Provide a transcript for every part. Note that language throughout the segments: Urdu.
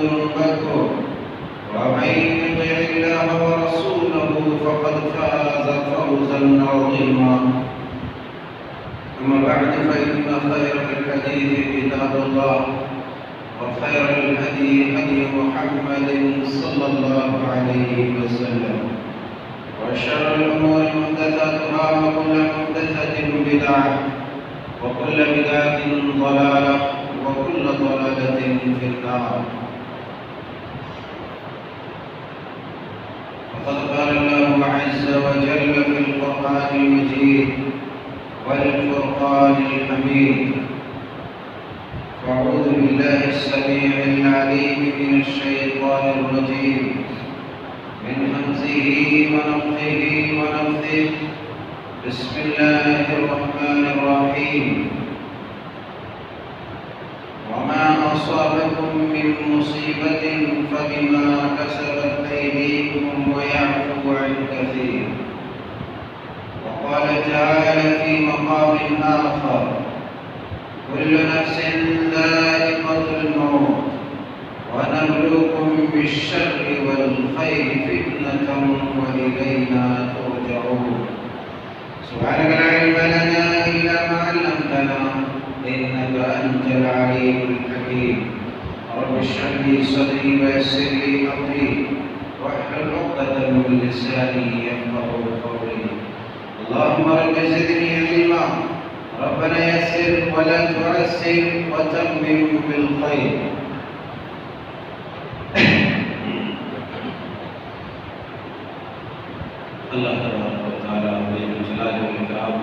ذنوبكم ومن يطع الله ورسوله فقد فاز فوزا عظيما. أما بعد فإن خير الحديث كتاب الله وخير الهدي هدي محمد صلى الله عليه وسلم وشر الأمور محدثاتها وكل محدثة بدعة وكل بدعة ضلالة وكل ضلالة في النار. وقد قال الله عز وجل في القرآن المجيد والفرقان الحميد: أعوذ بالله السميع العليم من الشيطان الرجيم من همزه ونفخه ونفثه. بسم الله الرحمن الرحيم: وما أصابكم من مصيبة فبما كسبت أيديكم ويعفو عن كثير. وقال تعالى في مقام آخر: كل نفس ذائقة الموت ونبلوكم بالشر والخير فتنة وإلينا ترجعون. سبحانك لا علم لنا إلا ما علمتنا إنك أنت العليم الحكيم. رب اشرح لي صدري ويسر لي أمري واحلل عقدة من لساني يفقهوا قولي. اللهم رب زدني علما. ربنا يسر ولا تعسر وتمم بالخير. اللہ تبارک و تعالیٰ جلال والاکرام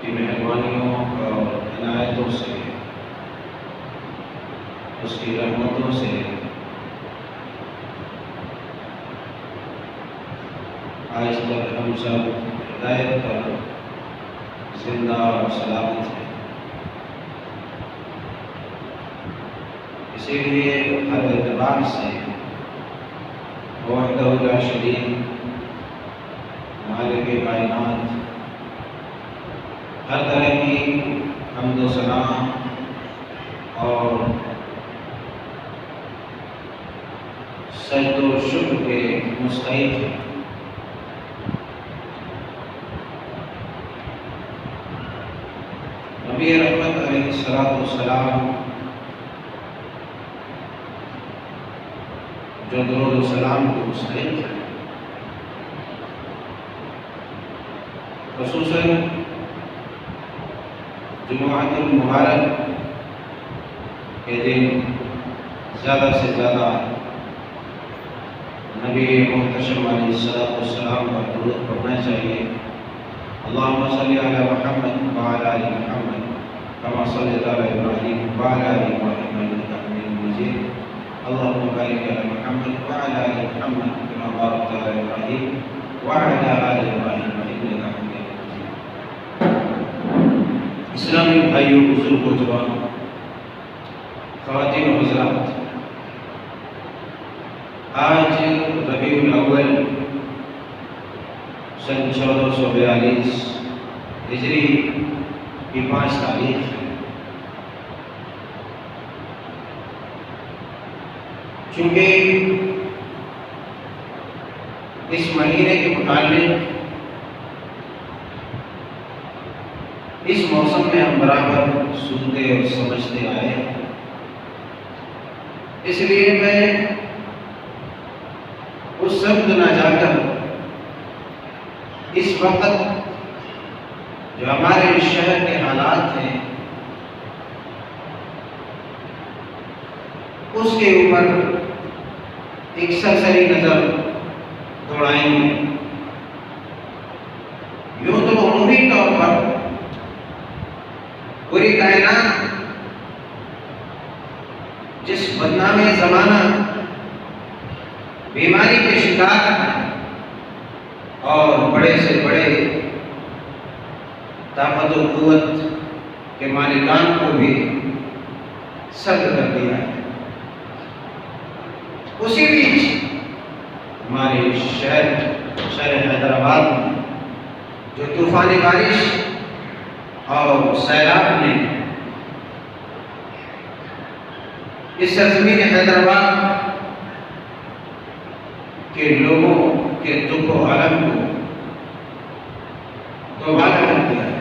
کی مہربانیوں اور عنایتوں سے، اس کی رحمتوں سے آج تک ہم سب ہدایت پر زندہ اور سلامت ہیں۔ اسی لیے ہر اعتبار سے وحدہ لا شریک مالک کائنات ہر طرح کی حمد و ثنا اور سجد و شکر کے مستحق ہیں۔ نبی رحمت علیہ السلام جو درود و سلام کے مستحق ہیں، خصوصاً جمعۃ المبارک کے دن زیادہ سے زیادہ نبی محتشم علیہ السلام کا درود پڑھنا چاہیے۔ اللہم صلی علی محمد وعلی آل محمد کما صلیت علی ابراہیم وعلی آل ابراہیم انک حمید مجید۔ اللہم بارک علی محمد وعلی آل محمد کما بارکت علی ابراہیم وعلی آل ابراہیم انک حمید مجید۔ اسلامی بھائیوں، بزرگ و جوان، خواتین و حضرات، آج ربیع الاول سن 1442 ہجری کی 5 تاریخ ہے۔ چونکہ اس مہینے کے متعلق اس موسم میں ہم برابر سنتے اور سمجھتے آئے ہیں، اس لیے میں اس سمت نہ جا کر اس وقت جو ہمارے شہر کے حالات ہیں اس کے اوپر ایک سرسری نظر دوڑائیں گے۔ یوں تو عمومی طور پر پوری کائنات جس بدنامی زمانہ بیماری کے شکار ہیں اور بڑے سے بڑے طاقت و قوت کے مالکان کو بھی سرد کر دیا ہے، اسی بیچ ہمارے شہر حیدرآباد میں جو طوفانی بارش اور سیلاب نے اس سرزمین حیدرآباد کے لوگوں کے دکھ و الم کو دوبارہ کر دیا ہے۔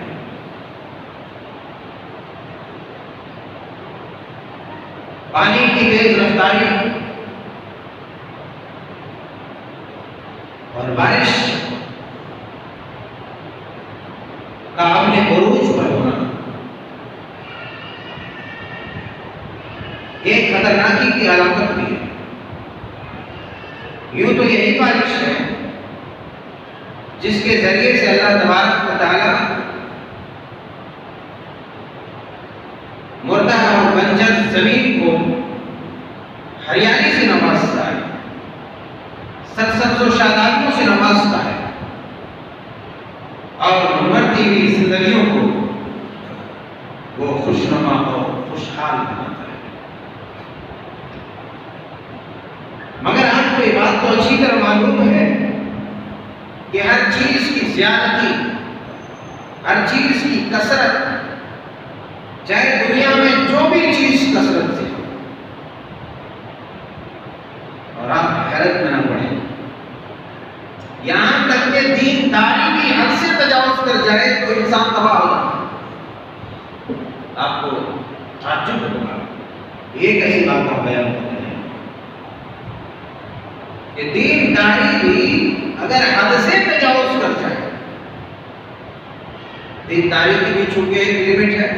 پانی کی تیز رفتاری اور بارش کا اپنے عروج پر ہونا ایک خطرناکی کی علامت بھی ہے۔ یوں تو یہی بارش ہے جس کے ذریعے سے اللہ تبارک و تعالی مردہ اور بنجر زمین کو ہریالی سے نوازتا ہے، سرسبز و شادابیوں سے نوازتا ہے اور مرتی ہوئی زندگیوں کو وہ خوشنما اور خوشحال بناتا ہے۔ مگر آپ کو یہ بات تو اچھی طرح معلوم ہے کہ ہر چیز کی زیادتی، ہر چیز کی کثرت، چاہے دنیا میں جو بھی چیز کثرت سے ہو، اور آپ حیرت میں نہ پڑیں، یہاں تک کہ دینداری بھی حد سے تجاوز کر جائے تو انسان تباہ ہو جائے۔ آپ کو تعجب ہوگا، ایک ایسی بات کا بیان ہوتا ہے کہ دینداری بھی اگر حد سے تجاوز کر جائے، دینداری کی بھی چونکہ ایک لمٹ ہے،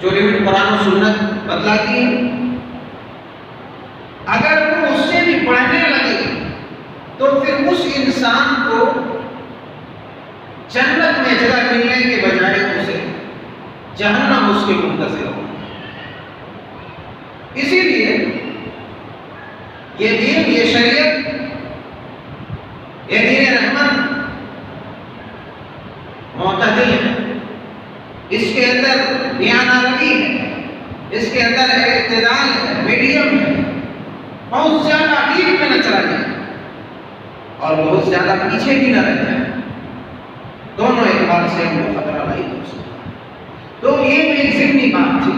جو لمٹ قرآن و سنت بتلاتی ہے، اگر وہ اس سے بھی بڑھنے لگے تو پھر اس انسان کو جنت میں جگہ ملنے کے بجائے اسے جہنم اس کے منتظر ہو۔ اسی لیے یہ دین، یہ شریعت، یہ دین رحمت معتدل ہے، اس کے اندر میانہ روی ہے، اس کے اندر اعتدال ہے، میڈیم ہے، بہت زیادہ ڈیپ میں نہ چلا جائے اور بہت زیادہ پیچھے بھی نہ رہ جائے، دونوں اعتبار سے ہم کو خطرہ لاحق ہو سکتا ہے۔ تو یہ میری ذہنی بات تھی،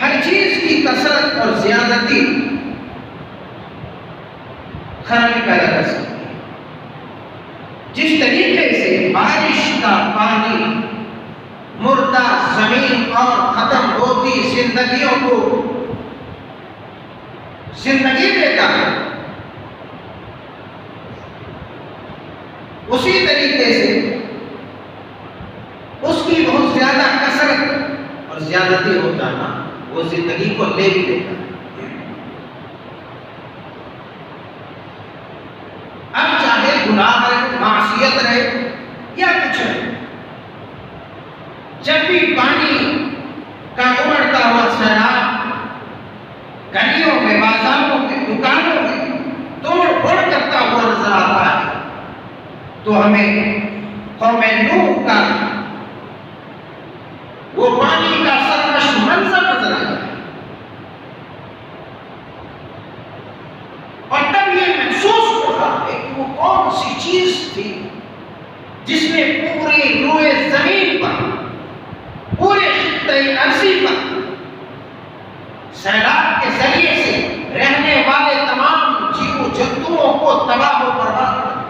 ہر چیز کی کثرت اور زیادتی خرابی پیدا کر سکتی ہے۔ جس طریقے سے بارش کا پانی مردہ زمین اور ختم ہوتی زندگیوں کو زندگی دیتا ہے، اسی طریقے سے اس کی بہت زیادہ کثرت اور زیادتی ہو جانا وہ زندگی کو لے بھی لیتا ہے۔ اب چاہے گناہ رہے، معصیت رہے یا کچھ رہے، جب بھی پانی کا ابھرتا ہوا سیلاب گلیوں میں، بازاروں میں، دکانوں میں توڑ پھوڑ کرتا ہوا نظر آتا ہے تو ہمیں قوم نوح کا وہ پانی کا سرکش منظر نظر آتا ہے، اور تب یہ محسوس ہوتا ہے کہ وہ کون سی چیز تھی جس نے پوری روئے زمین پر، پورے خطے ارضی پر سیلاب کے ذریعے سے رہنے والے تمام جیو جنتوؤں کو تباہ و برباد کر دیا۔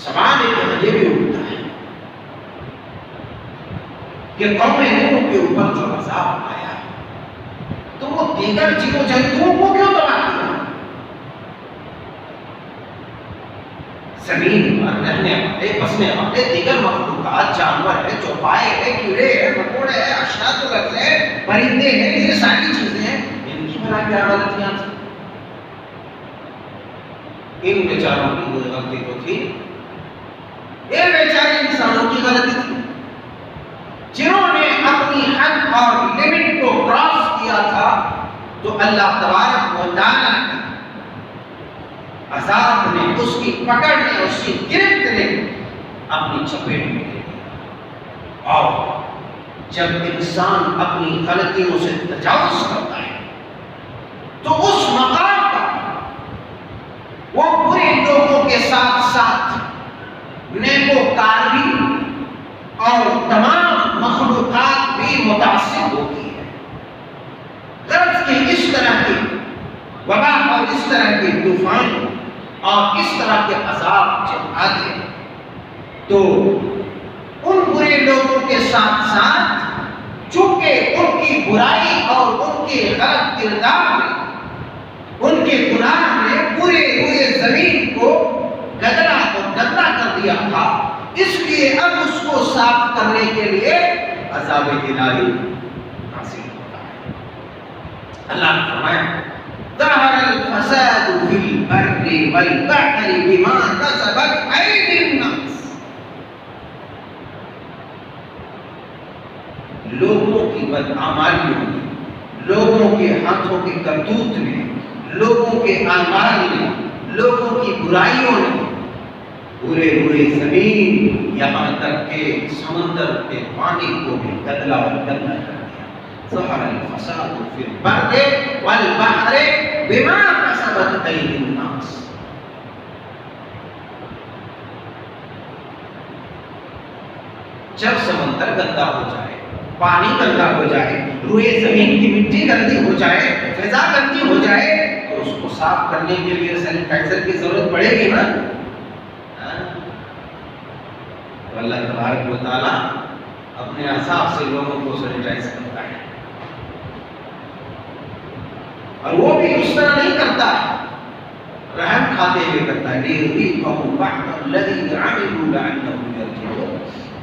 سوال یہ بھی اٹھتا ہے کہ قوم نوح کے اوپر جو عذاب آیا تو وہ دیگر جیو جنتوؤں کو کیوں تباہ کیا؟ زمین پر رہنے والے، بسنے والے دیگر مخلوقات، جانور ہے، چوپائے ہے، کیڑے ہیں، مکوڑے ہیں، اشیاء الارض ہے، پرندے ہیں، یہ ساری چیزیں ہیں، ان کی بنا کیا غلطیاں تھیں؟ ان بیچاروں کی کوئی غلطی تو تھی، یہ بیچارے انسانوں کی غلطی تھی جنہوں نے اپنی حد اور لمٹ کو کراس کیا تھا، تو اللہ تبارک و تعالیٰ نے عذاب نے، اس کی پکڑ نے، اس کی گرفت نے اپنی چپیٹ میں لے لیا۔ اور جب انسان اپنی غلطیوں سے تجاوز کرتا ہے تو اس مقام پر وہ برے لوگوں کے ساتھ ساتھ نیکوکار بھی وبا اور اس طرح کے طوفان اور اس طرح کے عذاب جب آتے ہیں تو ان برے لوگوں کے ساتھ ساتھ چونکہ ان کی برائی اور ان کے غلط کردار میں ان کے گناہ نے پورے ہوئے زمین کو گدرا اور گندا کر دیا تھا، اس لیے اب اس کو صاف کرنے کے لیے عذاب الہی حاصل ہوتا ہے۔ اللہ نے فرمایا ظہر الفساد فی البر والبحر بما کسبت ایدی الناس، لوگوں کی بدعمالیوں میں، لوگوں کے ہاتھوں کے کرتوت میں، لوگوں کے اعمال میں، لوگوں کی برائیوں نے پورے ہوئے زمین یہاں تک کہ سمندر کے پانی کو بھی گدلا اور گندا کر دیا۔ ظہر الفساد فی البر والبحر بما کسبت ایدی الناس۔ جب سمندر گندا ہو جائے، پانی گندا ہو جائے، روئے زمین کی مٹی گندی ہو جائے، فضا گندی ہو جائے تو اس کو صاف کرنے کے لیے سینیٹائزر کی ضرورت پڑے گی نا۔ تو اللہ تبارک و تعالیٰ اپنے عذاب سے لوگوں کو سینیٹائز کرتا ہے، اور وہ بھی اس طرح نہیں کرتا ہے، رحم کھاتے ہوئے کرتا ہے۔ لِيُذِيقَهُمْ بَعْضَ الَّذِي عَمِلُوا لَعَلَّهُمْ يَرْجِعُونَ۔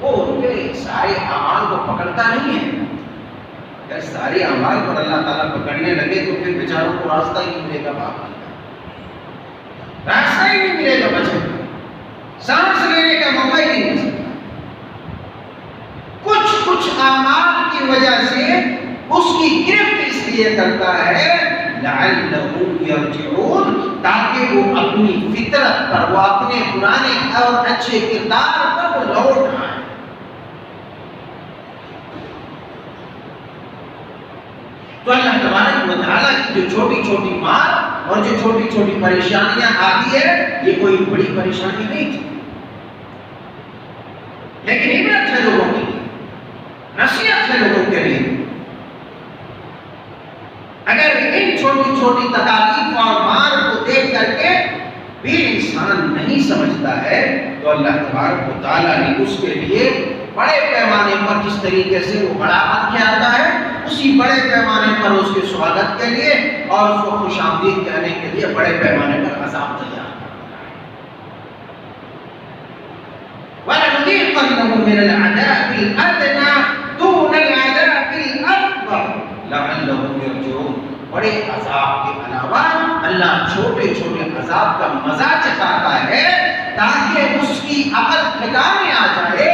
وہ ان کے سارے اعمال کو پکڑتا نہیں ہے، اگر سارے اعمال پر اللہ تعالیٰ پکڑنے لگے تو پھر بیچاروں کو راستہ ہی نہیں ملے گا، راستہ ہی نہیں ملے گا، بچے سانس لینے کا موقع ہی نہیں مل سکتا۔ کچھ اعمال کی وجہ سے اس کی گرفت اس لیے کرتا ہے لعلہم یرجعون، تاکہ وہ اپنی فطرت پر، وہ اپنے پرانے اور اچھے کردار پر وہ لوٹ آئے۔ تو اللہ تبارک و تعالیٰ کی جو چھوٹی چھوٹی مار اور جو چھوٹی چھوٹی پریشانیاں آتی ہے، یہ کوئی بڑی پریشانی نہیں تھی، لیکن عبرت ہے لوگوں کے لیے، نصیحت ہے لوگوں کے لیے۔ اگر ان چھوٹی چھوٹی تکالیف اور مار کو دیکھ کر کے بھی انسان نہیں سمجھتا ہے تو اللہ تبارک و تعالیٰ نے اس کے لیے بڑے پیمانے پر جس طریقے سے وہ بڑا بن کے آتا ہے، اسی بڑے پیمانے پر اس کے سواگت کے لیے اور اس کو خوش آمدید کہنے کے لیے بڑے پیمانے پر عذاب تیار کرتا ہے۔ وَلَنُذِيقَنَّهُم مِّنَ الْعَذَابِ الْأَدْنَىٰ دُونَ الْعَذَابِ الْأَكْبَرِ لَعَلَّهُمْ يَرْجِعُونَ۔ بڑے عذاب کے علاوہ اللہ چھوٹے چھوٹے عذاب کا مزہ چکھاتا ہے تاکہ اس کی عقل ٹھکانے آ جائے،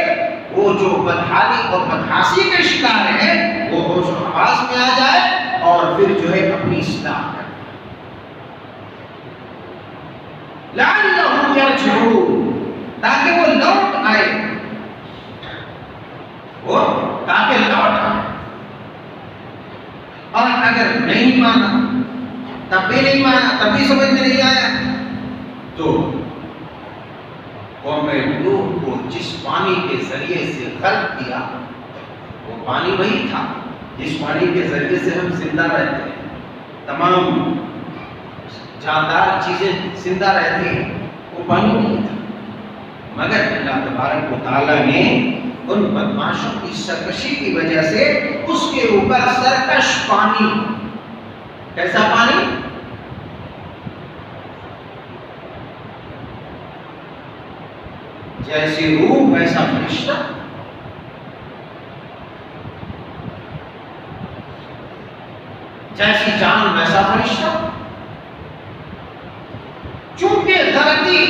وہ جو بدحالی اور بدحاسی کے شکار ہے وہ ہوش و حواس میں آ جائے اور پھر جو ہے اپنی اصلاح کرے۔ لعلہم یرجعون، تاکہ وہ لوٹ آئے، وہ تاکہ لوٹ آئے۔ اور اگر نہیں مانا، تب بھی نہیں مانا، تب بھی سمجھ میں نہیں آیا تو قوم نوح کو جس پانی کے ذریعے سے غرق کیا وہ پانی وہی تھا جس پانی کے ذریعے سے ہم زندہ رہتے ہیں، تمام جاندار چیزیں زندہ رہتی ہیں، وہ پانی نہیں تھا۔ مگر اللہ تبارک و تعالیٰ نے ان بدماشوں کی سرکشی کی وجہ سے اس کے اوپر سرکش پانی، کیسا پانی؟ جیسی روح ویسا فرشتہ، جیسی جان ویسا فرشتہ۔ چونکہ غلطی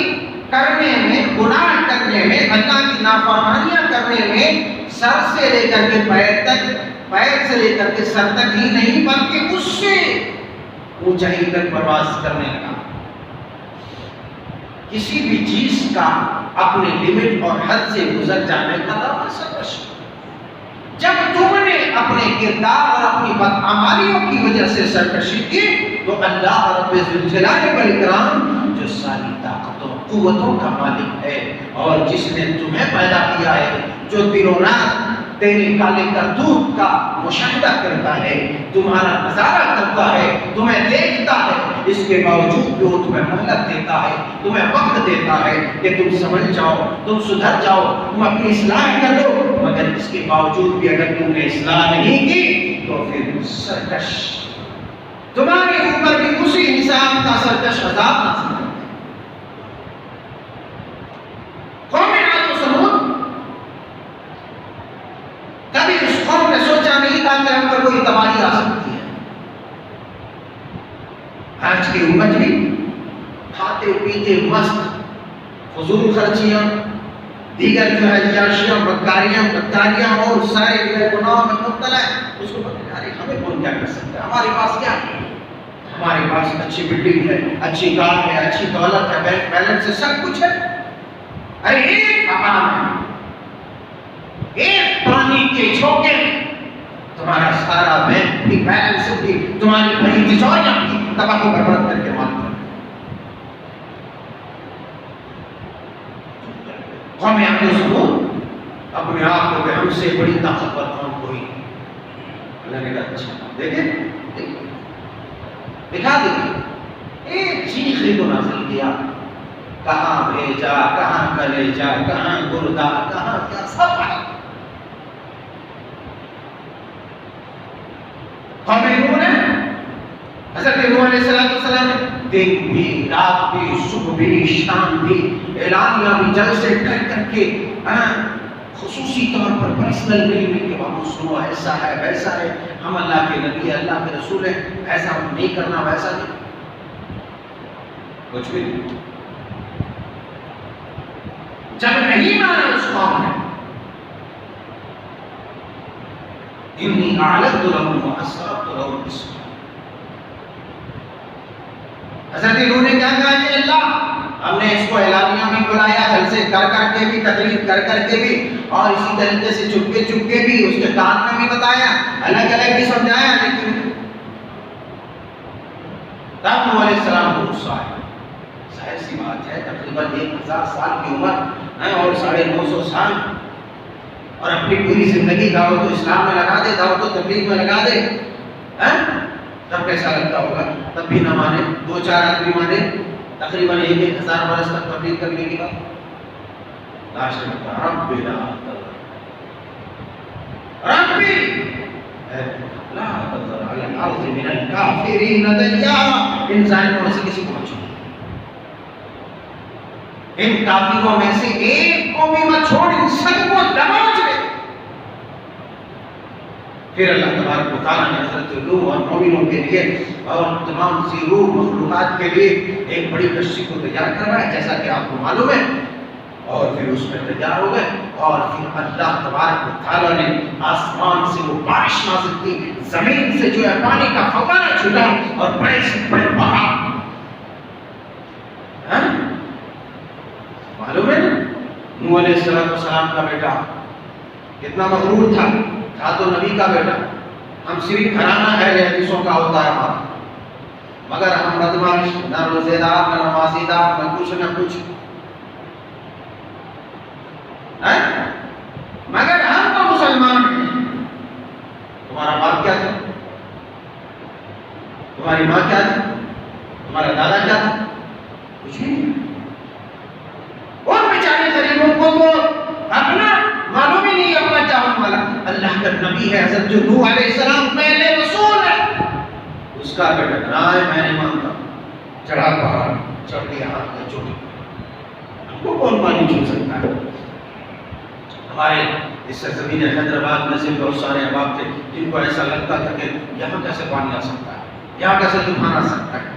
کرنے میں، گناہ کرنے میں، اللہ کی نافرمانیاں کرنے میں سر سے لے کر کے پیر تک، پیر سے لے کر کے سر تک ہی نہیں بلکہ اس سے اونچائی تک پرواز کرنے لگا۔ کسی بھی چیز کا اپنے لمٹ اور حد سے گزر جانے کا دعویٰ سرکشی۔ جب تم نے اپنے کردار اور اپنی بدعمالیوں کی وجہ سے سرکشی کی تو اللہ رب ذوالجلال والاکرام جو ساری طاقتوں قوتوں کا مالک ہے اور جس نے تمہیں پیدا کیا ہے، جو دن و رات تیرے کالے کرتوت کا مشاہدہ کرتا ہے، تمہارا نظارہ کرتا ہے، تمہیں دیکھتا ہے، اس کے باوجود بھی وہ تمہیں مہلت دیتا ہے، تمہیں وقت دیتا ہے کہ تم سمجھ جاؤ، تم سدھر جاؤ، تم اپنی اصلاح کر لو، مگر اس کے باوجود بھی اگر تم نے اصلاح نہیں کی تو پھر سرکش تمہارے اوپر بھی اسی حساب کا سرکش عذاب نازل کرتا ہے۔ قوم عاد و ثمود، کبھی اس قوم نے سوچا نہیں تھا کہ ہم پر کوئی تباہی آ سکتی ہے۔ آج کی امت بھی کھاتے پیتے مست، فضول خرچیاں، دیگر جو ہے عیاشیاں، بدکاریاں اور سارے جو ہے گناہوں میں مبتلا ہے، اس کو پتہ نہیں ہمیں کون کیا کر سکتا ہے، ہمارے پاس کیا ہے، ہمارے پاس اچھی بلڈنگ ہے، اچھی کار ہے، اچھی دولت ہے، بینک بیلنس ہے، سب کچھ ہے۔ ارے ایک عوام ہے، ایک پانی کے چھوکے میں تمہارا سارا بینک بھی، بیلنس بھی، تمہاری بڑی تجوریاں بھی تباہ و برباد کر کے مال کر۔ قوم عاد و ثمود اپنے آپ کو کہ ہم سے بڑی طاقتور قوم کوئی، اللہ نے کہا اچھا دیکھیں دکھا دیں، ایک چیخ ہی تو نازل کیا، کہاں بھیجا، کہاں کلیجا، کہاں گردہ، کہاں کیا، سب ہے۔ قوم نوح نے حضرت نوح علیہ السلام دن بھی، رات بھی، صبح بھی، شام بھی، اعلانیہ بھی، جلسے کر کے خصوصی طور پر پرسنل مل کے بابو سنو، ایسا ہے ویسا ہے، ہم اللہ کے نبی ہیں، اللہ کے رسول ہیں، ایسا نہیں کرنا ویسا نہیں، کچھ بھی نہیں۔ جب نہیں مانا اس قوم نے، انی اعلنت لهم واسررت لهم اسرا، حضرت نوح نے کیا کہا کہ اللہ ہم نے اس کو اعلانیہ میں بلایا، جلسے کر کے بھی، تقریر کر کے بھی، اور اسی طریقے سے چپکے بھی اس کے کان میں بھی بتایا، الگ الگ بھی سمجھایا، لیکن تب نوح علیہ السلام کو غصہ آیا۔ ظاہر سی بات ہے، تقریباً 1000 سال کی عمر ہے اور 950 سال، اور اپنی پوری زندگی دعوت و اسلام میں لگا دے، دعوت و تبلیغ میں لگا دے، تب کیسا لگتا ہوگا؟ تب بھی نہ مانے، 2-4 آدمی مانے، تقریباً 1000 برس تک تبلیغ کرنے کے بعد لاسٹ میں کہا رب لا ربی لا تذر علی الارض من الکافرین دیارا، ان ظالموں میں سے کسی کو مت چھوڑ، ان کافروں میں سے ایک کو بھی مت چھوڑ، ان سب کو دبوچ لے۔ پھر اللہ تبارک و تعالیٰ نے حضرت نوح اور مومنوں کے لیے اور تمام سی روح مخلوقات کے لیے ایک بڑی کشتی کو تیار کروایا، جیسا کہ آپ کو معلوم ہے، اور پھر اس میں تیار ہو گئے، اور پھر اللہ تبارک و تعالیٰ نے آسمان سے وہ بارش نازل کی، زمین سے جو ہے پانی کا فوارہ چھوٹا، اور بڑے سے بڑے پہاڑ، معلوم ہے نوح علیہ السلام کا بیٹا کتنا مغرور تھا تو نبی کا بیٹا، ہم صرف گھرانہ اہل حدیثوں کا ہوتا ہے ہمارا، مگر ہم بدمعاش، نہ روزے دار، نہ نمازی دار، نہ کچھ، مگر ہم تو مسلمان ہیں۔ تمہارا باپ کیا تھا؟ تمہاری ماں کیا تھی؟ تمہارا دادا کیا تھا؟ کچھ نہیں۔ اور بیچارے غریبوں کو تو اپنا معلوم ہی نہیں، اپنا کیا ہونے والا، اللہ کا نبی ہے حضرت جو نوح علیہ السلام پہلے رسول ہے، اس کا بیٹا نہ ہے، میں نہیں مانتا، چڑھا پہاڑ، چڑھ دیا ہاتھ میں چوٹی، ہم کو کون پانی چھو سکتا ہے؟ ہمارے اس سرزمین حیدرآباد میں سے بہت سارے احباب تھے جن کو ایسا لگتا تھا کہ یہاں کیسے پانی آ سکتا ہے، یہاں کیسے طوفان آ سکتا ہے۔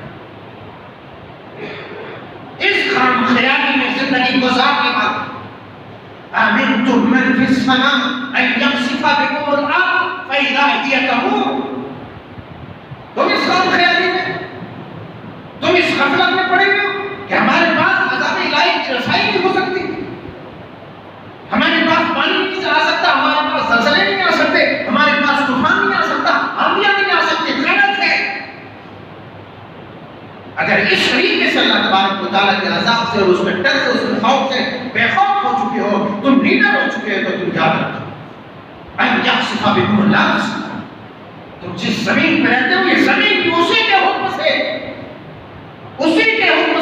اس خام خیالی میں زندگی گزارنے پر آمنتم من فی السماء ان یخسف بکم الارض فاذا ہی تمور، تم اس خام خیالی میں، تم اس غفلت میں پڑے ہو کہ ہمارے پاس عذاب الہی کی رسائی نہیں ہو سکتی، ہمارے پاس پانی نہیں آ سکتا، ہمارے پاس زلزلے نہیں آ سکتے، ہمارے پاس طوفان نہیں آ سکتا، آندیاں نہیں آ سکتی، غلط ہے۔ اگر اس طریقے سے اللہ تبارک و تعالیٰ کے عذاب سے اور اس میں ڈر سے، اس میں خوف سے بے خوف ہو چکے ہو، تم نیڈر ہو چکے ہو، تو تم یاد رکھو ان یخسف بکم الارض، تم جس زمین پہ رہتے ہو یہ زمین بھی اسی کے حکم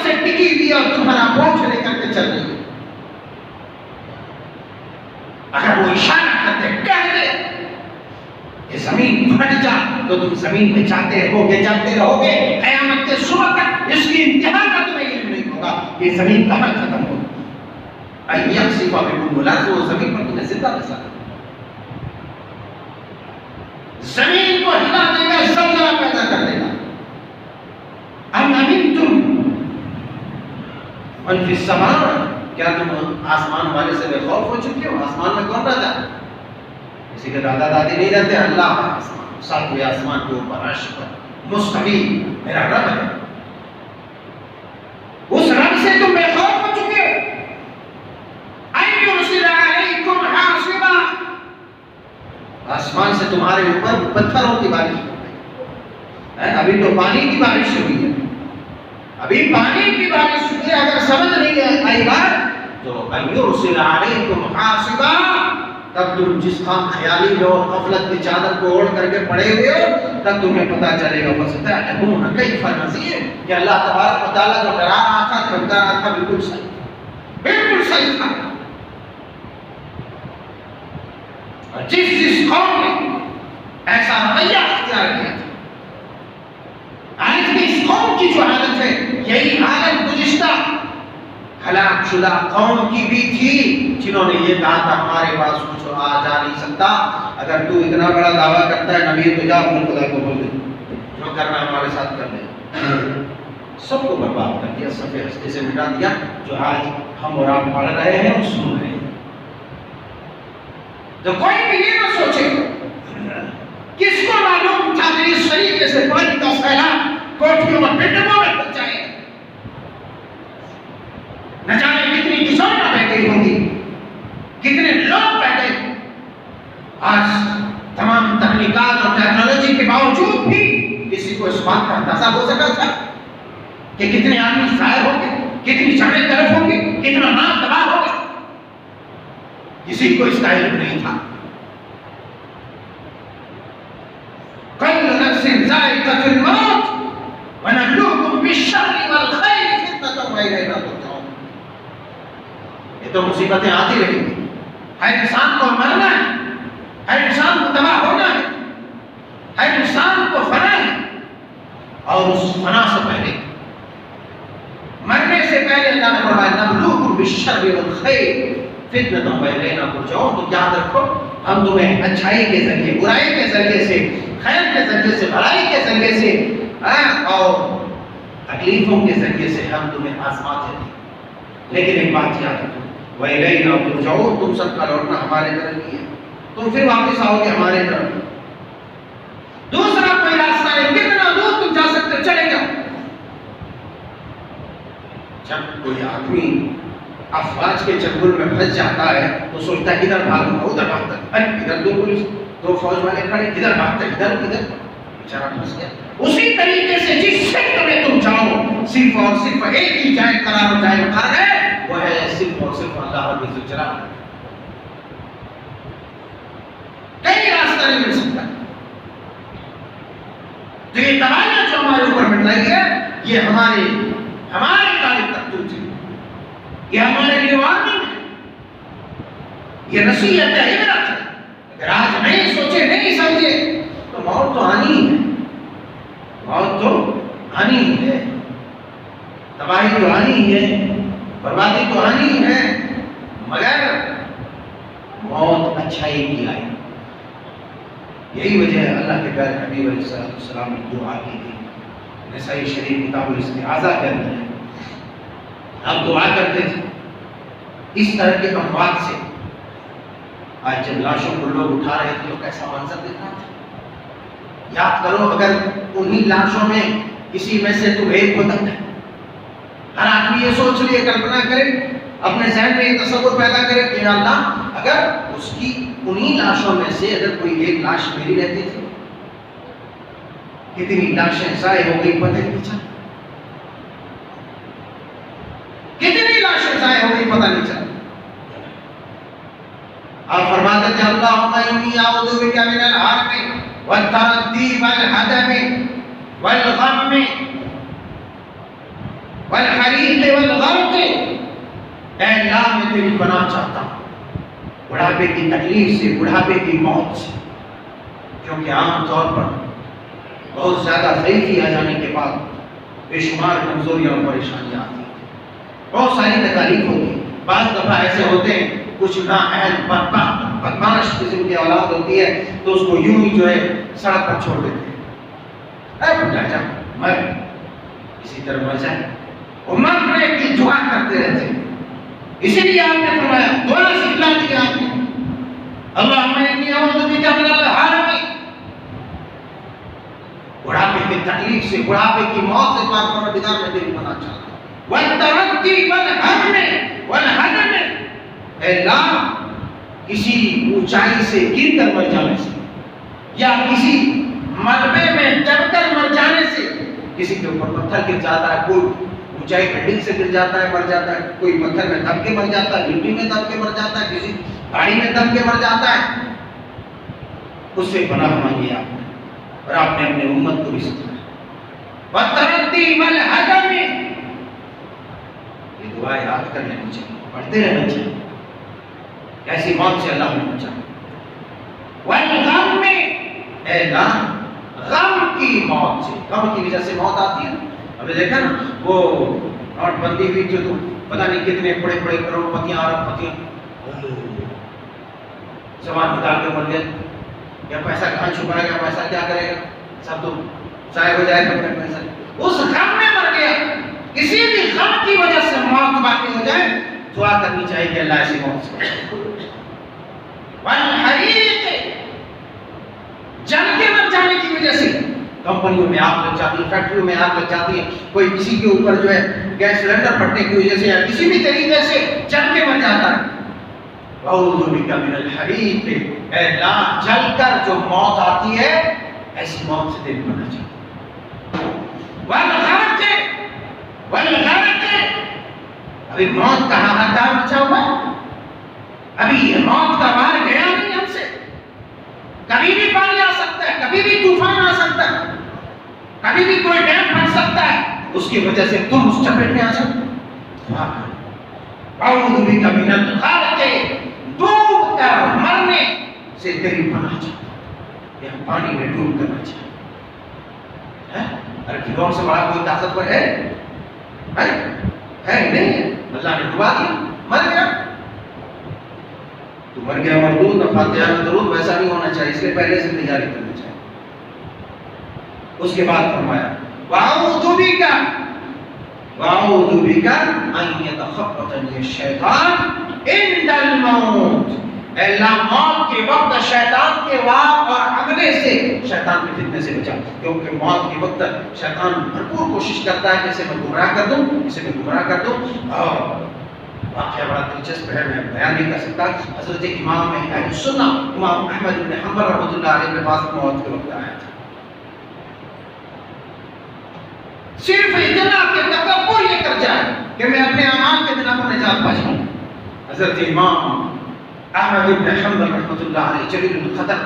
سے ٹکی ہوئی اور تمہارا بوجھ لے کر کے چل رہی ہے. اگر وہ اشارہ کرتے کہہ دے کہ زمین پھٹ جا تو تم زمین میں جاتے رہو گے قیامت کے صبح تک. اس کی انتہا کا تمہیں علم نہیں ہوگا یہ زمین کہاں ختم ہوگی. ان یخسف بکم الارض، وہ زمین پر تمہیں زندہ رکھے گا، زمین کو ہلا دے گا، زلزلہ پیدا کر دے گا. ام امنتم من فی السماء، کیا تم آسمان والے سے بے خوف ہو چکے ہو؟ آسمان میں کون رہتا ہے؟ کسی کے دادا دادی نہیں رہتے. اللہ آسمان، ساتویں آسمان کے اوپر عرش پر مستوی میرا رب ہے. اس رب سے تم بے خوف ہو چکے ہو. ان یرسل علیکم حاصبا، آسمان سے تمہارے اوپر پتھروں کی بارش ہو گئی. ابھی تو پانی کی بارش ہوئی ہے، ابھی پانی کی بارش ہوئی ہے. اگر سمجھ نہیں آئی بات تو ان یرسل علیکم حاصبا، تب تم جس خام خیالی میں اور غفلت کی چادر کو اوڑھ کر کے پڑے ہوئے ہو تب تمہیں پتا چلے گا فَسَتَعْلَمُونَ كَيْفَ نَذِيرٌ، کہ اللہ تبارک و تعالیٰ جو ڈرا رہا تھا دھمکا رہا تھا بالکل صحیح تھا. اور جس قوم نے ایسا رویہ اختیار کیا تھا، آج بھی اس قوم کی جو حالت ہے یہی حالت گزشتہ ہلاک شدہ قوم کی بھی تھی، جنہوں نے یہ کہا تھا ہمارے پاس کچھ آ جا نہیں سکتا. اگر تو اتنا بڑا دعویٰ کرتا ہے نبی تو جا اپنے خدا کو بول دے، جو کرنا ہمارے ساتھ کر لے. سب کو برباد کر دیا، صفحے ہستی سے مٹا دیا. جو آج ہم اور آپ پڑھ رہے ہیں اور سن رہے ہیں. تو کوئی بھی یہ نہ سوچے، کس کو معلوم تھا کہ اس طریقے سے پانی کا سیلاب کوٹھیوں اور بلڈنگوں میں پہنچ جائے. نہ جانے کتنی کسانیاں بہ گئی ہوں گی، کتنے لوگ بہ گئے. آج تمام تکنیکات اور ٹیکنالوجی کے باوجود بھی کسی کو اس بات کا اندازہ ہو سکا تھا کہ کتنے آدمی ضائع ہوں گے، کتنی جانیں تلف ہوں گی، کتنا نام تباہ ہوگا؟ کسی کو اس کا علم نہیں تھا. كل نفس ذائقة الموت ونبلوكم بالشر والخير فتنة وإلينا ترجعون. یہ تو مصیبتیں آتی رہیں گی. ہر انسان کو مرنا ہے، ہر انسان کو تباہ ہونا ہے، ہر انسان کو فنا ہے. اور اس فنا سے پہلے، مرنے سے پہلے اللہ نے فرمایا نبلوکم بالشر والخیر فتنة وإلینا ترجعون. تو یاد رکھو ہم تمہیں اچھائی کے ذریعے، برائی کے ذریعے سے، خیر کے ذریعے سے، بھلائی کے ذریعے سے اور تکلیفوں کے ذریعے سے ہم تمہیں آزماتے ہیں. لیکن ایک بات یاد رکھو وَإِلَيْنَا تُرْجَعُونَ، تم سب کا لوٹنا ہمارے طرف ہی ہے. تم پھر واپس آؤ گے ہمارے طرف. دوسرا کوئی راستہ ہے، کتنا دور تم جا سکتے چلے جاؤ. جب کوئی آدمی افواج کے چنگل میں پھنس جاتا ہے تو سوچتا ہے ادھر بھاگوں گا ادھر بھاگتا ہے، ارے ادھر دو پولیس دو فوج والے کھڑے، ادھر بھاگتا ہے ادھر بیچارہ پھنس گیا. اسی طریقے سے جس سیکٹر میں تم جاؤ صرف اور صرف ایک ہی جائے قرار و جائے مقرر ہے، وہ ہے صرف اور صرف اللہ رب الجلال. کئی راستہ نہیں مل سکتا. تو یہ تباہیاں جو ہمارے اوپر مٹ رہی ہے یہ ہماری تاریخ تک ہے، یہ ہمارے لیے وارننگ ہے، یہ نصیحت ہے، عبرت ہے. اگر آج نہیں سوچے نہیں سمجھے تو موت تو آنی ہی ہے، موت تو آنی ہی ہے، تباہی تو آنی ہی ہے، بربادی تو آنی ہی ہے. مگر موت اچھائی کی آئی. یہی وجہ ہے اللہ کے پیارے حبیب علیہ السلام نے دعا کی تھی. نسائی شریف کتاب الاستعاذہ کے اندر ہے، آپ دعا کرتے تھے اس طرح کے اموات سے. آج جب لاشوں کو لوگ اٹھا رہے تھے تو کیسا منظر دیکھ رہا تھا. یاد کرو اگر انہی لاشوں میں کسی میں سے تم ایک ہوتا ہے. ہر آدمی یہ سوچ لیے، کلپنا کرے، اپنے ذہن میں یہ تصور پیدا کرے کہ اللہ اگر اس کی انہی لاشوں میں سے اگر کوئی ایک لاش میری رہتی تھی، کتنی لاشیں ضائع ہو گئی پتہ نہیں چلا، کتنی لاشیں ضائع ہو گئی پتہ نہیں چلا. آپ فرماتے تھے اللہم انی اعوذ بک من الحرم والتردی والہدم والغم والحریق والغرق، اے اللہ میں تیری پناہ چاہتا ہوں بڑھاپے کی تکلیف سے، بڑھاپے کی موت سے، کیونکہ عام طور پر بہت زیادہ ضعیفی آ جانے کے بعد بے شمار کمزوریاں اور پریشانیاں آتی ہیں، بہت ساری تکالیف ہوتی ہیں۔ بعض دفعہ ایسے ہوتے ہیں کچھ نااہل بدمعاش قسم کی اولاد ہوتی ہے تو اس کو یوں ہی جو ہے سڑک پر چھوڑ دیتے ہیں، اے بٹا جا مر، اسی طرح مر جائے، وہ مرنے کی دعا کرتے رہتے ہیں۔ اسی لیے آپ نے فرمایا دعا سکھلا دی آپ نے، اللہم انی اعوذ بک من الحرم، بڑھاپے کی تکلیف سے، بڑھاپے کی موت سے پاک پروردگار میں تیری پناہ چاہتا ہوں، والتردی والہدم والہدم، اے اللہ کسی اونچائی سے گر کر مر جانے سے یا کسی ملبے میں دب کر مر جانے سے، کسی کے اوپر پتھر گر جاتا ہے، کوئی اونچائی بلڈنگ سے گر جاتا ہے مر جاتا ہے، کوئی پتھر میں دب کے مر جاتا ہے، مٹی میں دب کے مر جاتا ہے، کسی پہاڑی میں دب کے مر جاتا ہے، اس سے پناہ مانگی آپ نے، اور آپ نے اپنے امت کو بھی سکھایا۔ والتردی والہدم، یہ دعا یاد کر لینی چاہیے، پڑھتے رہنا چاہیے، ایسی موت سے اللہ نے بچا۔ والغم، اے اللہ غم کی موت سے، غم کی وجہ سے موت آتی ہے۔ ہم نے دیکھا نا وہ نوٹ بندی ہوئی جو تو پتہ نہیں کتنے بڑے بڑے کروڑ پتیاں ارب پتیاں سامان نکال کے مر گئے، یا پیسہ کہاں چھپائے گا، پیسہ کیا کرے گا، سب تو ضائع ہو جائے گا اپنے پیسہ، اس غم میں مر گیا۔ کسی بھی غم کی وجہ سے موت باقی ہو جائے دعا کرنی چاہیے کہ اللہ ایسی موت سے بچائے۔ والحریق، جل کے مر جانے کی وجہ سے، کمپنیوں میں آگ لگ جاتی ہے، فیکٹریوں میں آگ لگ جاتی ہے، کوئی کسی کے اوپر جو ہے گیس سلنڈر پھٹنے کی وجہ سے یا کسی بھی طریقے سے جل کے مر جاتا ہے۔ اعوذ بک من الحریق، اے اللہ جل کر جو موت آتی ہے ایسی موت سے دل بنا چاہیے۔ والغرق، والغرق، ابھی موت کا حاحکار مچا ہوا ہے، ابھی یہ موت کا وار گیا نہیں ہم سے، کبھی بھی پانی آ سکتا ہے، کبھی بھی طوفان آ سکتا ہے، کبھی بھی کوئی ڈیم پھٹ سکتا ہے، اس کی وجہ سے تم اس چپیٹ میں آ جاؤ۔ اعوذ بک من الغرق، ڈوب کر مرنے سے تیری پناہ چاہتا، یہ پانی میں ڈوب کر بچا ہے۔ ارے فرعون سے بڑا کوئی طاقتور ہے؟ ہے نہیں، اللہ نے ڈبا دیا، مر گیا۔ تو مر گیا مردود، نہ فاتحہ نہ درود، ویسا نہیں ہونا چاہیے، اس کے پہلے سے تیاری کرنی چاہیے۔ اس کے بعد فرمایا وَأَعُوذُ بِكَ أَن يَتَخَبَّطَنِيَ الشَّيْطَانُ عِنْدَ الْمَوْتِ، اے اللہ موت کے وقت شیطان کے وار اور حملے سے، شیطان کے فتنے سے بچا، کیونکہ موت کے وقت شیطان بھرپور کوشش کرتا ہے کہ اسے میں گمراہ کر دوں، اسے میں گمراہ کر دوں۔ اور واقعہ بڑا دلچسپ ہے، میں بیان نہیں کر سکتا۔ حضرت امام اہل سنہ امام احمد بن حنبل رحمۃ اللہ علیہ کے پاس موت کے وقت آیا تھا، صرف اتنا کہ تکبر یہ کر جائے کہ میں اپنے اعمال کے بنا پر نجات پا جاؤں۔ حضرت امام احمد بن حنبل رحمۃ اللہ علیہ جلیل القدر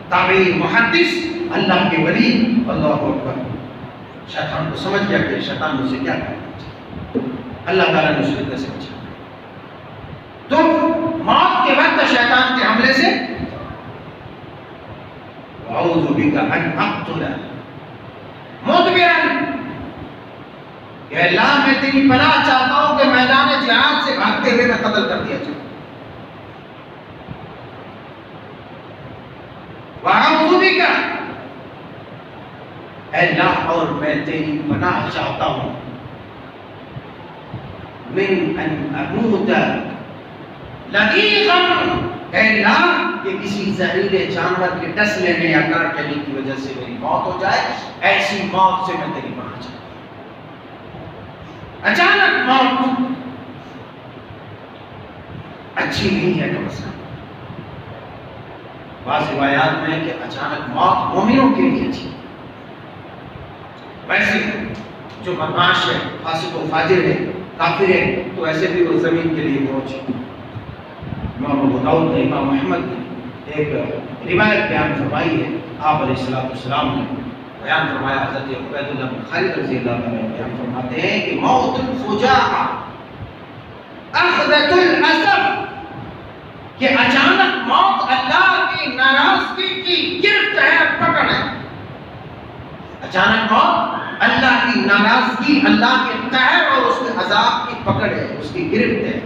تابعی محدث، اللہ کے ولی، اللہ اکبر، شیطان کو سمجھ گیا کہ شیطان مجھ سے کیا کرنا، اللہ تعالیٰ نے اس فتنے سے بچا۔ تو موت کے وقت شیطان کے حملے سے اعوذ بک ان اقتل مدبرا، کہ اللہ میں تیری پناہ چاہتا ہوں کہ میدان جہاد سے بھاگتے ہوئے میں قتل کر دیا جاؤں۔ وَأَعُوذُ بِكَ، اے اللہ اور میں تیری پناہ چاہتا ہوں، من ان اموت لدیغا، اے اللہ کہ کسی زہریلے جانور کے ڈس لینے یا کاٹ لینے کی وجہ سے میری موت ہو جائے، ایسی موت سے میں تیری پناہ چاہتا ہوں۔ اچانک موت اچھی نہیں ہے، کم از کم بعض روایات میں ہے کہ اچانک موت مومنوں کے لیے اچھی، ویسے جو بدمعاش ہے، فاسق و فاجر ہے، کافر ہے، تو ایسے بھی وہ زمین کے لیے بہت اچھی۔ امام ابو داؤد نے، امام محمد نے ایک روایت بیان فرمائی ہے، آپ علیہ السلام نے بیان فرمایا، حضرت عبید اللہ بن خالد رضی اللہ عنہ بیان فرماتے ہیں کہ موت الفجاء اخذت الاسف، کہ اچانک موت اللہ کی ناراضگی کی گرفت ہے، پکڑ ہے. اچانک موت اللہ کی ناراضگی، اللہ کے قہر اور اس کے عذاب کی پکڑ ہے، اس کی گرفت ہے.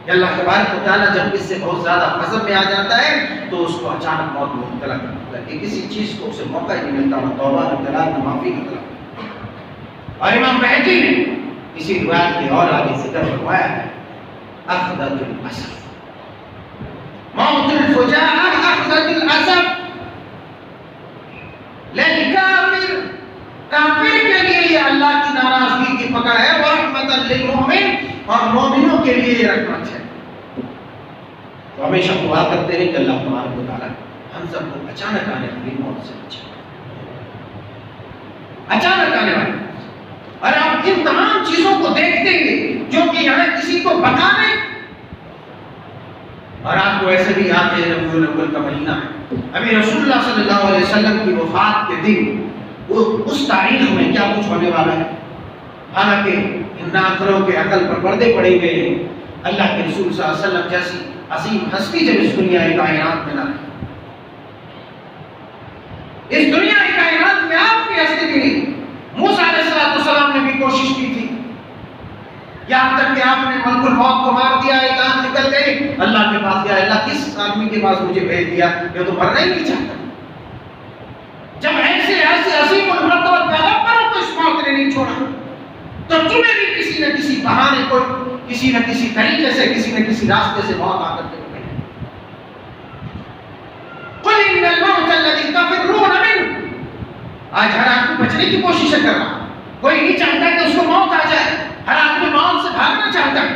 کہ اللہ تبارک و تعالیٰ جب اس سے بہت زیادہ غضب میں آ جاتا ہے تو اس کو اچانک موت میں مبتلا کر دیتا ہے کہ کسی چیز کو اسے موقع ہی نہیں ملتا، نہ توبہ، نہ طلاق، نہ معافی، نہ طلاق. اور امام بہقی نے اسی روایت کے اور آگے ذکر فرمایا ہے، اخذت الاسف، موت الفجاء اخذت الاسف للکافر، کافر کے لیے یہ اللہ کی ناراضگی کی پکڑ ہے، ورحمۃ للمؤمن، اور مومنوں کے لیے یہ رحمت ہے. تو ہمیشہ دعا کرتے ہیں کہ اللہ تبارک و تعالیٰ ہم سب کو اچانک آنے والی موت سے بچائے، اچانک آنے والی. اور آپ ان تمام چیزوں کو دیکھتے ہوئے جو کہ یہاں کسی کو بتانے، اور آپ کو ایسے بھی یاد ہے ربیع الاول کا مہینہ ہے، ابھی رسول اللہ صلی اللہ علیہ وسلم کی وفات کے دن وہ اس تاریخ میں کیا کچھ ہونے والا ہے. حالانکہ ان آخروں کے عقل پر پردے پڑے ہوئے ہیں. اللہ کے رسول صلی اللہ علیہ وسلم جیسی عظیم ہستی جب اس دنیا کائنات میں نہ رہی، اس دنیا کائنات میں آپ کی ہستی بھی نہیں. موسیٰ علیہ السلام نے بھی کوشش کی تھی، یہاں تک کہ آپ نے ملک الموت کو مار دیا، ایک آنکھ نکل گئی، اللہ کے پاس گیا، اللہ کس آدمی کے پاس مجھے بھیج دیا، یہ تو مرنا ہی نہیں چاہتا. جب ایسے عظیم المرتبہ پیغمبروں کو اس موت نے نہیں چھوڑا تو تمہیں بھی کسی نہ کسی بہانے کو، کسی نہ کسی طریقے سے، کسی نہ کسی راستے سے موت آ کر کے پکڑے. قل ان الموت الذي تفرون منه، آج ہر آدمی بچنے کی کوشش کر رہا، کوئی نہیں چاہتا کہ اس کو موت آ جائے، ہر آدمی موت سے بھاگنا چاہتا ہے.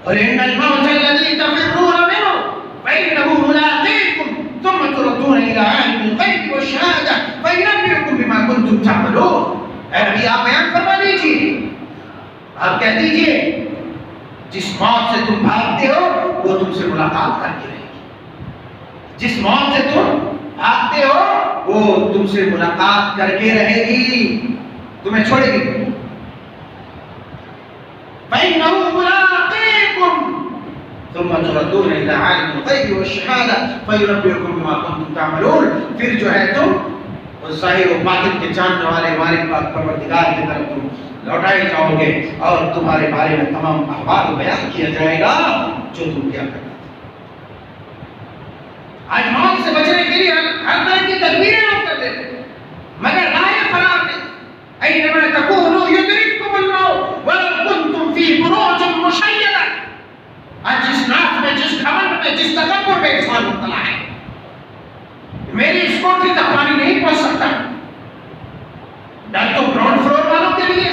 اور ان الموت الذي تفرون منه فانه ملاقيكم ثم تردون الى عالم الغيب والشهاده فينبئكم بما كنتم تعملون. اے نبی آپ بیان فرما دیجیے، آپ کہہ دیجیے جس موت سے تم بھاگتے ہو وہ تم سے ملاقات کر کے رہے گی، جس موت سے تم بھاگتے ہو وہ تم سے ملاقات کر کے رہے گی، تمہیں چھوڑے گی. فَإِنَّهُ مُلَاقِيكُمْ ثُمَّ تُرَدُّونَ إِلَىٰ عَالِمِ الْغَيْبِ وَالشَّهَادَةِ فَيُنَبِّئُكُم بِمَا كُنتُمْ تَعْمَلُونَ. پھر جو ہے تم اس ظاہر و باطن کے جاننے والے مالک پاک پروردگار کی طرف تم لوٹائے جاؤ گے اور تمہارے بارے میں تمام احوال بیان کیا جائے گا جو تم کیا کرتے. آج موت سے بچنے کے لیے ہر طرح کی تدبیریں لوگ کر دیتے ہیں، مگر راہ فرار نہیں. اینما تکونوا یدرککم الموت ولو کنتم فی بروج مشیدہ. آج جس ناک میں، جس گھمنڈ میں، جس تکبر میں انسان مبتلا ہے، میری اس کوٹھی تک پانی نہیں پہنچ سکتا، ڈر تو گراؤنڈ فلور والوں کے لیے.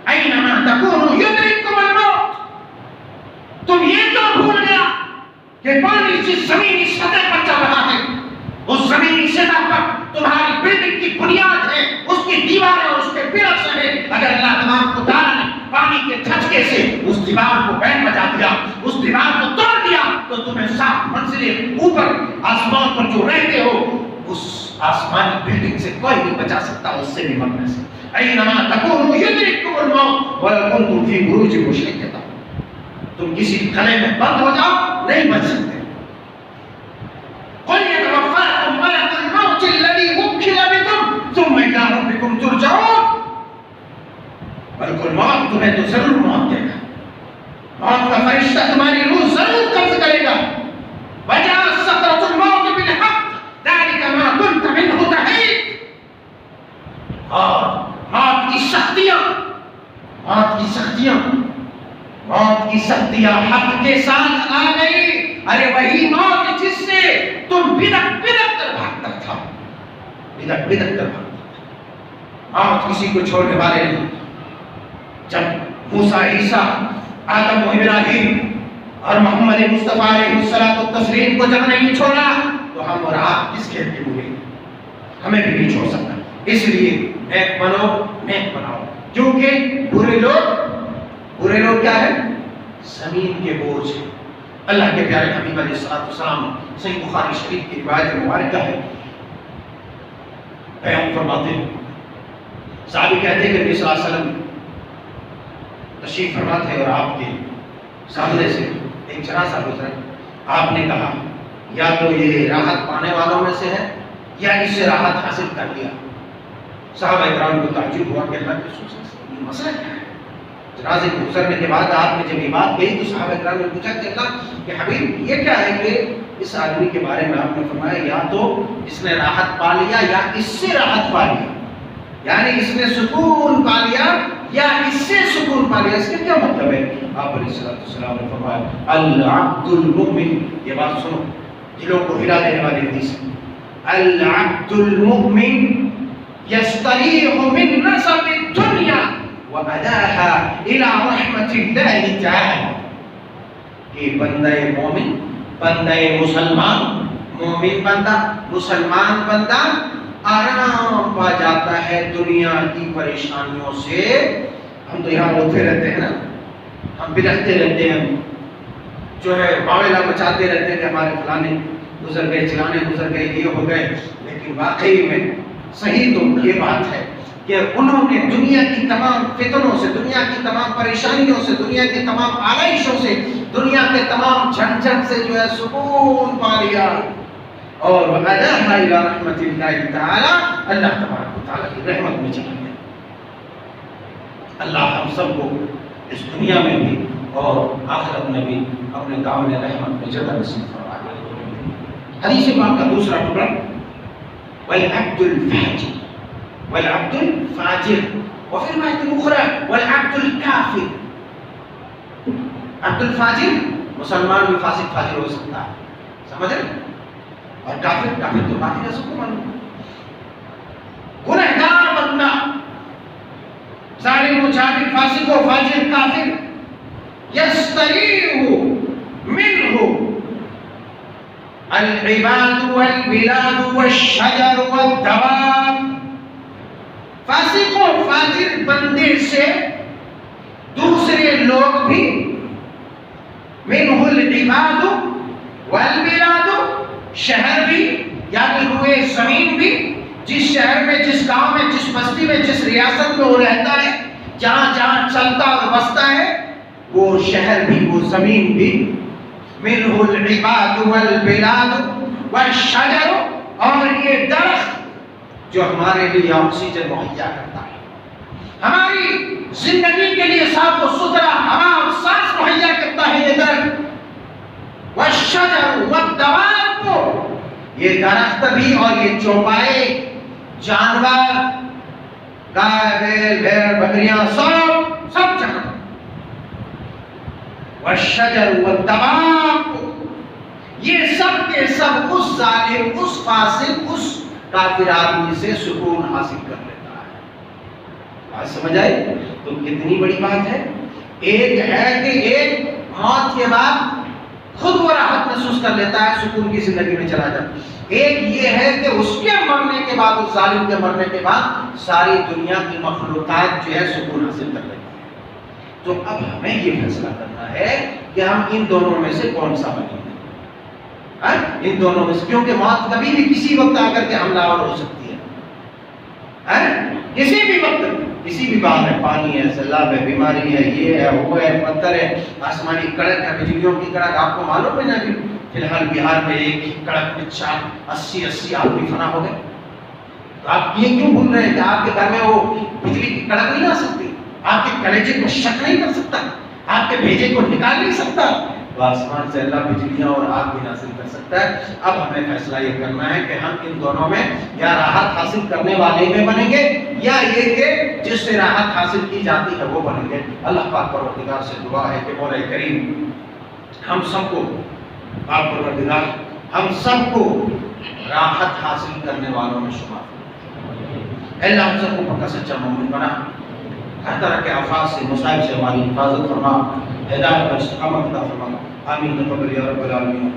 اینما تکونوا یدرککم الموت. تم یہ کیوں بھول گیا کہ پانی جس زمینی سطح پر چل رہا ہے، اس زمینی سطح پر تمہاری بلڈنگ کی بنیاد ہے، اس کی دیواریں اور اس کے پلرز ہیں. اگر اللہ تبارک و تعالیٰ نے پانی کے جھٹکے سے اس دیوار کو بینڈ بجا دیا، اس دیوار کو توڑ دیا، تو تمہیں 7 منزلیں اوپر آسمان پر جو رہتے ہو اس آسمانی بلڈنگ سے کوئی نہیں بچا سکتا، اس سے بھی مرنے سے. اینما تکونوا یدرککم الموت ولو کنتم فی بروج مشیدہ. تم کسی قلعے میں بند ہو جاؤ، نہیں بچ سکتے. قل یتوفاکم ملک الموت الذی وکل بکم ثم الی ربکم ترجعون. ملک الموت تمہیں تو ضرور موت دے گا، موت کا فرشتہ تمہاری روح ضرور قبض کرے گا. وجاءت سکرۃ الموت بالحق ذلک ما کنت منہ تحید. اور موت کی سختیاں، موت کی سختیاں، موت کی سختیاں حق کے ساتھ آ گئی. ارے وہی موت جس سے تم بدک بدک کر بھاگتا تھا، بدک بدک کر بھاگتا تھا. موت کسی کو چھوڑنے والے نہیں. جب موسیٰ، عیسیٰ، آدم و ابراہیم اور محمد مصطفیٰ علیہ الصلوۃ والتسلیم کو جب نہیں چھوڑا تو ہم اور آپ کس کھیل کے ہوئے؟ ہمیں بھی نہیں چھوڑ سکتا. اس لیے نیک بنو، نیک بناؤ. کیونکہ برے لوگ کیا ہے؟ زمین کے بوجھ. اللہ کے پیارے حبیب علیہ الصلوۃ والسلام صحیح بخاری شریف کی روایت مبارکہ ہے، بیان فرماتے ہیں، صحابی کہتے ہیں کہ نبی صلی اللہ علیہ وسلم تشریف فرما تھے اور آپ کے سامنے سے ایک جنازہ گزرا. آپ نے کہا یا تو یہ راحت پانے والوں میں سے ہے یا اس سے راحت حاصل کر لیا. صحابہ اکرام کو تعجب ہوا کہ اللہ کے رسول یہ مسئلہ کیا ہے. جنازے کو گزرنے کے بعد آپ نے جب یہ بات کہی تو صحابہ اکرام نے پوچھا کہ اللہ کہ حبیب یہ کیا ہے کہ اس آدمی کے بارے میں آپ نے فرمایا یا تو اس نے راحت پا لیا یا اس سے راحت پا لیا، یعنی اس نے سکون پا لیا یا اس سے سکون پا لیا. اس کا کیا مطلب ہے؟ آپ علیہ السلام نے فرمایا العبد المؤمن، یہ بات سنو دلوں کو ہلا دینے والی حدیث ہے، العبد المؤمن يستريح من نصب الدنيا وأداها إلى رحمة الله تعالى. کہ بندہ مومن، بندہ مسلمان، مومن بندہ، مسلمان بندہ آرام پا جاتا ہے دنیا کی پریشانیوں سے. ہم تو یہاں روتے رہتے ہیں نا، ہم بلکتے رہتے ہیں، جو ہے باولہ مچاتے رہتے ہیں کہ ہمارے فلانے گزر گئے، چلانے گزر گئے، یہ ہو گئے. لیکن واقعی میں صحیح تو یہ بات ہے کہ انہوں نے دنیا کی تمام فتنوں سے، دنیا کی تمام پریشانیوں سے، دنیا کی تمام آلائشوں سے، دنیا کے تمام جھنجھٹ سے جو ہے سکون پا لیا. اور وَأَدَاهَا إِلَىٰ رَحْمَةِ اللَّهِ تَعَالَىٰ، اللہ تبارک و تعالیٰ کی رحمت میں چلا گیا. اللہ ہم سب کو اس دنیا میں بھی اور آخرت میں بھی اپنے دامن رحمت میں جگہ نصیب فرمائے. حدیث پاک کا دوسرا ٹکڑا والعبد الفاجر، والعبد الفاجر، وفي رواية أخرى والعبد الكافر. عبد الفاجر مسلمان بھی فاسق فاجر ہو سکتا ہے، سمجھ رہے؟ اور کافر، کافر تو کافر ہے، سب کو معلوم. گنہگار بندہ، ظالم مجاہد، فاسق و فاجر، کافر، یستریح منہ العباد والبلاد والشجر والدواب. فاسق و فاجر بندے سے دوسرے لوگ بھی، منہ العباد والبلاد، شہر بھی یعنی روئے زمین بھی، جس شہر میں، جس گاؤں میں، جس بستی میں، جس ریاست میں وہ رہتا ہے، جہاں جہاں چلتا اور بستا ہے، وہ شہر بھی، وہ زمین بھی. منہ العباد والبلاد والشجر، اور یہ درخت جو ہمارے لیے آکسیجن مہیا کرتا ہے، ہماری زندگی کے لیے صاف و ستھرا ہوا اور سانس مہیا کرتا ہے یہ درخت. والشجر والدواب، یہ درخت بھی اور یہ چوپائے جانور، گائے، بیل، بھیڑ، بکریاں، سب جانور. والشجر والدواب، یہ سب کے سب اس ظالم، اس فاسق، اس کافر آدمی سے سکون حاصل کر لیتا ہے. بات سمجھ آئی؟ تو کتنی بڑی بات ہے. ایک ہے کہ ایک موت کے بعد خود وہ راحت محسوس کر لیتا ہے، سکون کی زندگی میں چلا جاتا ہے. ایک یہ ہے کہ اس کے مرنے کے بعد، اس ظالم کے مرنے کے بعد ساری دنیا کی مخلوقات جو ہے سکون حاصل کر لیتی ہے. تو اب ہمیں یہ فیصلہ کرنا ہے کہ ہم ان دونوں میں سے کون سا بنیں گے. ان دونوں میں سے، کیونکہ موت کبھی بھی کسی وقت آ کر کے حملہ آور ہو سکتی ہے. کسی بھی وقت، کسی بھی بات ہے، پانی ہے، سیلاب ہے، بیماری ہے، یہ ہے، وہ ہے، پتھر ہے، آسمانی کڑک ہے، بجلیوں کی کڑک. آپ کو معلوم ہے نا کہ فی الحال بہار میں ایک ہی کڑک میں 80 آدمی فنا ہو گئے. تو آپ یہ کیوں بھول رہے ہیں کہ آپ کے گھر میں وہ بجلی کی کڑک نہیں آ سکتی؟ آپ کے کلیجے کو شک نہیں کر سکتا؟ آپ کے بھیجے کو نکال نہیں سکتا؟ تو آسمان سے اللہ بجلیاں اور آگ بھی نازل کر سکتا ہے. اب ہمیں فیصلہ یہ کرنا ہے کہ ہم ان دونوں میں یا راحت حاصل کرنے والے میں بنیں گے یا یہ کہ جس سے راحت حاصل کی جاتی ہے وہ بنیں گے. اللہ پاک پروردگار سے دعا ہے کہ مولا کریم ہم سب کو، پاک پروردگار ہم سب کو راحت حاصل کرنے والوں میں شمار فرما. اللہ ہم سب کو پکا سچا مومن بنا، ہر طرح کے آفات سے، مصائب سے ہماری حفاظت فرما، ہدایت پر استقامت عطا فرما. آمین. تقبل یا رب العالمین.